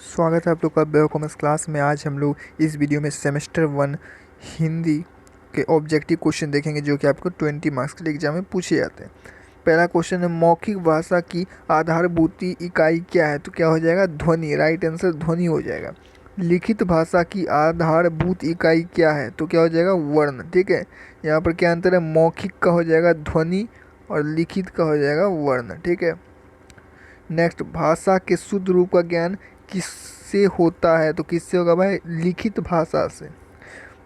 स्वागत है आप लोग का बायोकॉमर्स क्लास में। आज हम लोग इस वीडियो में सेमेस्टर 1 हिंदी के ऑब्जेक्टिव क्वेश्चन देखेंगे जो कि आपको 20 मार्क्स के लिए एग्जाम में पूछे जाते हैं। पहला क्वेश्चन है, मौखिक भाषा की आधारभूत इकाई क्या है? तो क्या हो जाएगा? ध्वनि। राइट आंसर ध्वनि हो जाएगा। लिखित भाषा की आधारभूत इकाई क्या है? तो क्या हो जाएगा? वर्ण। ठीक है, यहाँ पर क्या अंतर है? मौखिक का हो जाएगा ध्वनि और लिखित का हो जाएगा वर्ण। ठीक है, नेक्स्ट, भाषा के शुद्ध रूप का ज्ञान किससे होता है? तो किससे होगा भाई? लिखित भाषा से।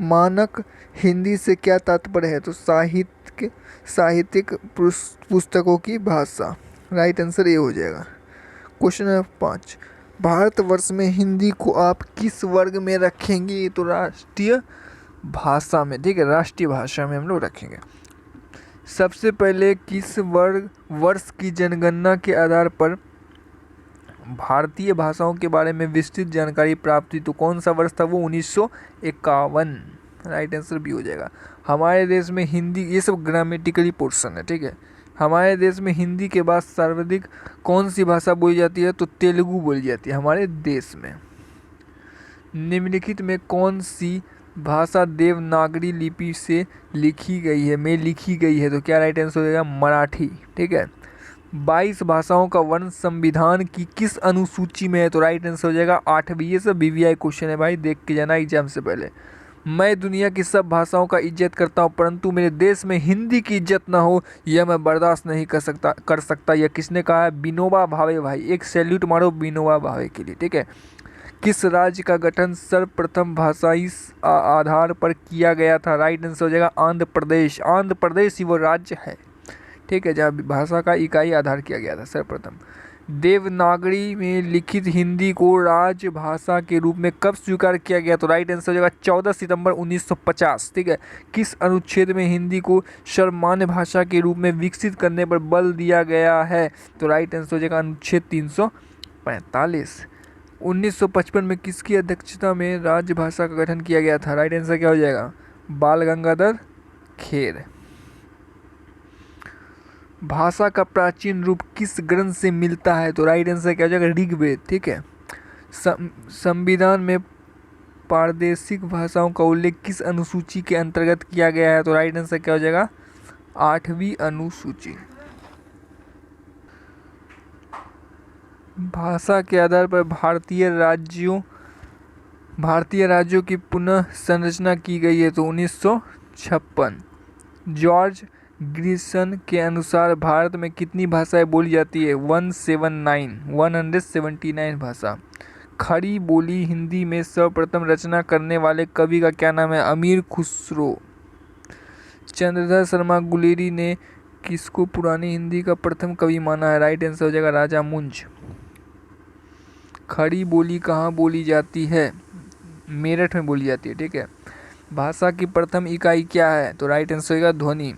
मानक हिंदी से क्या तात्पर्य है? तो साहित्यिक पुस्तकों की भाषा। राइट आंसर ये हो जाएगा। क्वेश्चन नंबर 5, भारतवर्ष में हिंदी को आप किस वर्ग में रखेंगे? तो राष्ट्रीय भाषा में। ठीक है, राष्ट्रीय भाषा में हम लोग रखेंगे। सबसे पहले किस वर्ष की जनगणना के आधार पर भारतीय भाषाओं के बारे में विस्तृत जानकारी प्राप्त हुई? तो कौन सा वर्ष था वो? 1951। राइट आंसर भी हो जाएगा। हमारे देश में हिंदी, ये सब ग्रामेटिकली पोर्शन है। ठीक है, हमारे देश में हिंदी के बाद सर्वाधिक कौन सी भाषा बोली जाती है? तो तेलुगु बोली जाती है हमारे देश में। निम्नलिखित में कौन सी भाषा देवनागरी लिपि से लिखी गई है? तो क्या राइट आंसर हो जाएगा? मराठी। ठीक है, 22 भाषाओं का वर्ण संविधान की किस अनुसूची में है? तो राइट आंसर हो जाएगा 8वीं। ये सब BVI क्वेश्चन है भाई, देख के जाना एग्जाम से पहले। मैं दुनिया की सब भाषाओं का इज्जत करता हूँ, परंतु मेरे देश में हिंदी की इज्जत ना हो यह मैं बर्दाश्त नहीं कर सकता। यह किसने कहा है? विनोबा भावे। भाई एक सैल्यूट मारो विनोबा भावे के लिए। ठीक है, किस राज्य का गठन सर्वप्रथम भाषाई आधार पर किया गया था? राइट आंसर हो जाएगा आंध्र प्रदेश। आंध्र प्रदेश ही वो राज्य है, ठीक है, जहाँ भाषा का इकाई आधार किया गया था सर्वप्रथम। देवनागरी में लिखित हिंदी को राजभाषा के रूप में कब स्वीकार किया गया? तो राइट आंसर हो जाएगा 14 सितंबर 1950। ठीक है, किस अनुच्छेद में हिंदी को सर्वमान्य भाषा के रूप में विकसित करने पर बल दिया गया है? तो राइट आंसर हो जाएगा अनुच्छेद 345। 1955 में किसकी अध्यक्षता में राजभाषा का गठन किया गया था? राइट आंसर क्या हो जाएगा? बाल गंगाधर खेर। भाषा का प्राचीन रूप किस ग्रंथ से मिलता है? तो राइट आंसर क्या हो जाएगा? ऋग्वेद। ठीक है, संविधान में प्रादेशिक भाषाओं का उल्लेख किस अनुसूची के अंतर्गत किया गया है? तो राइट आंसर क्या हो जाएगा? 8वीं अनुसूची। भाषा के आधार पर भारतीय राज्यों की पुनः संरचना की गई है। तो 1956। जॉर्ज ग्रिसन के अनुसार भारत में कितनी भाषाएं बोली जाती है? 179 भाषा। खड़ी बोली हिंदी में सर्वप्रथम रचना करने वाले कवि का क्या नाम है? अमीर खुसरो। चंद्रधर शर्मा गुलेरी ने किसको पुरानी हिंदी का प्रथम कवि माना है? राइट आंसर हो जाएगा राजा मुंज। खड़ी बोली कहाँ बोली जाती है? मेरठ में बोली जाती है। ठीक है, भाषा की प्रथम इकाई क्या है? तो राइट आंसर होगा ध्वनि।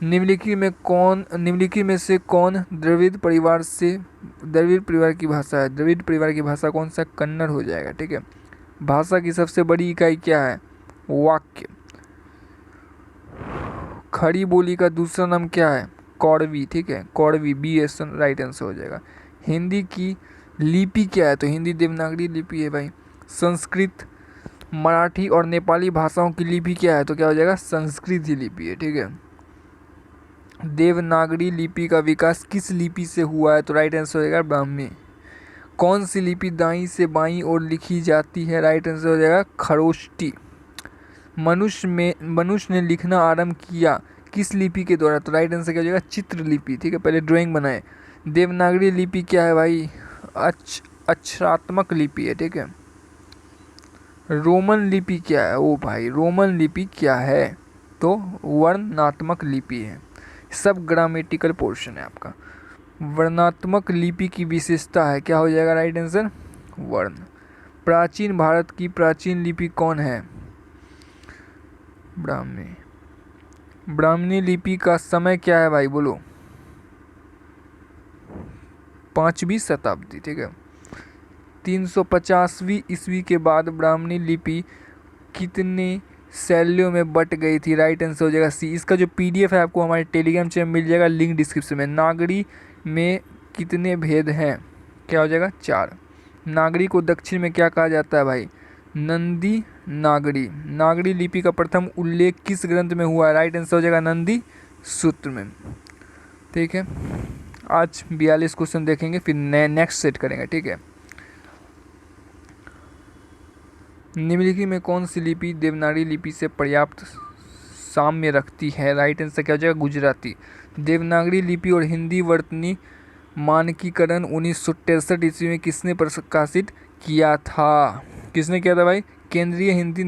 निम्नलिखित में से कौन द्रविड़ परिवार की भाषा है? द्रविड़ परिवार की भाषा कौन सा? कन्नड़ हो जाएगा। ठीक है, भाषा की सबसे बड़ी इकाई क्या है? वाक्य। खड़ी बोली का दूसरा नाम क्या है? कौड़वी। ठीक है, कौड़वी, BS राइट आंसर हो जाएगा। हिंदी की लिपि क्या है? तो हिंदी देवनागरी लिपि है भाई। संस्कृत, मराठी और नेपाली भाषाओं की लिपि क्या है? तो क्या हो जाएगा? संस्कृत ही लिपि है। ठीक है, देवनागरी लिपि का विकास किस लिपि से हुआ है? तो राइट आंसर हो जाएगा ब्राह्मी। कौन सी लिपि दाईं से बाईं ओर लिखी जाती है? राइट आंसर हो जाएगा खरोष्टी। मनुष्य ने लिखना आरंभ किया किस लिपि के द्वारा? तो राइट आंसर क्या हो जाएगा? चित्र लिपि। ठीक है, पहले ड्राइंग बनाए। देवनागरी लिपि क्या है भाई? अक्षरात्मक लिपि है। ठीक है, रोमन लिपि क्या है? ओ भाई, रोमन लिपि क्या है? तो वर्णनात्मक लिपि है। सब ग्रामेटिकल पोर्शन है आपका। वर्णात्मक लिपि की विशेषता है, क्या हो जाएगा राइट आंसर? वर्ण। प्राचीन भारत की प्राचीन लिपि कौन है? ब्राह्मी। ब्राह्मणी लिपि का समय क्या है भाई? बोलो। 5वीं शताब्दी। ठीक है, 350वीं ईस्वी के बाद ब्राह्मणी लिपि कितने शैलियों में बट गई थी? राइट आंसर हो जाएगा C। इसका जो PDF है आपको हमारे टेलीग्राम चैनल मिल जाएगा, लिंक डिस्क्रिप्शन में। नागरी में कितने भेद हैं? क्या हो जाएगा? 4। नागरी को दक्षिण में क्या कहा जाता है भाई? नंदी नागरी। नागरी लिपि का प्रथम उल्लेख किस ग्रंथ में हुआ है? राइट आंसर हो जाएगा नंदी सूत्र में। ठीक है, आज 42 क्वेश्चन देखेंगे, फिर नेक्स्ट सेट करेंगे। ठीक है, निम्नलिखित में कौन सी लिपि देवनागरी लिपि से पर्याप्त साम्य रखती है? राइट आंसर क्या हो जाएगा? गुजराती। देवनागरी लिपि और हिंदी वर्तनी मानकीकरण 1963 ईस्वी में किसने प्रकाशित किया था? किसने किया था भाई? केंद्रीय हिंदी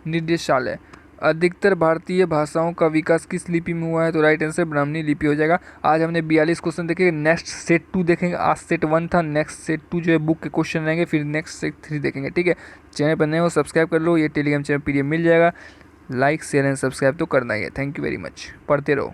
निर्देशालय। अधिकतर भारतीय भाषाओं का विकास किस लिपि में हुआ है? तो राइट आंसर ब्राह्मणी लिपि हो जाएगा। आज हमने 42 क्वेश्चन देखे, नेक्स्ट सेट 2 देखेंगे। आज सेट 1 था, नेक्स्ट सेट 2 जो है बुक के क्वेश्चन रहेंगे, फिर नेक्स्ट सेट 3 देखेंगे। ठीक है, चैनल पर नए हो सब्सक्राइब कर लो, ये टेलीग्राम चैनल PDF मिल जाएगा। लाइक शेयर एंड सब्सक्राइब तो करना ही है। थैंक यू वेरी मच, पढ़ते रहो।